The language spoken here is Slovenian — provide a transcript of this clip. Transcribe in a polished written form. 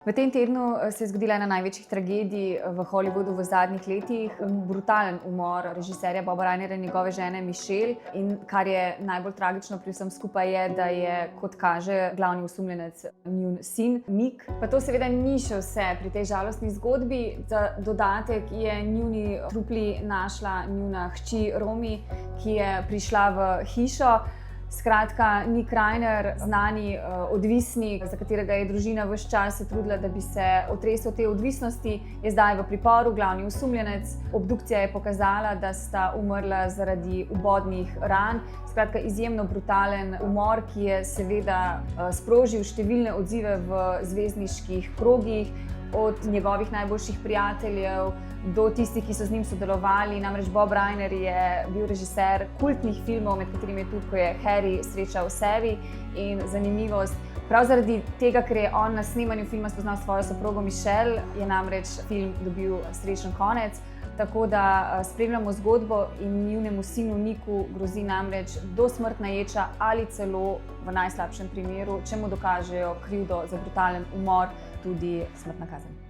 V tem tednu se je zgodila ena največjih tragedij v Hollywoodu v zadnjih letih. Brutalen umor režiserja Boba Rynerja in njegove žene Michelle. In kar je najbolj tragično pri vsem skupaj je, da je, kot kaže, glavni osumljenec njun sin Nick. Pa to seveda ni še vse pri tej žalostni zgodbi. Za dodatek je njuni trupli našla njuna hči Romy, ki je prišla v hišo. Skratka, Nick Reiner, znani odvisnik, za katerega je družina ves čas se trudila, da bi se otresel te odvisnosti, je zdaj v priporu, glavni osumljenec. Obdukcija je pokazala, da sta umrla zaradi vbodnih ran. Skratka, izjemno brutalen umor, ki je seveda sprožil številne odzive v zvezdniških krogih, od njegovih najboljših prijateljev do tistih, ki so z njim sodelovali. Namreč Bob Ryner je bil režiser kultnih filmov, med katerimi je tudi, ko je Harry srečal Sally. In zanimivost, prav zaradi tega, ker je on na snemanju filma spoznal svojo soprogo Michelle, je namreč film dobil srečen konec. Tako da spremljamo zgodbo in njunemu sinu Nicku grozi namreč dosmrtna ječa ali celo v najslabšem primeru, če mu dokažejo krivdo za brutalen umor, tudi smrtna kazen.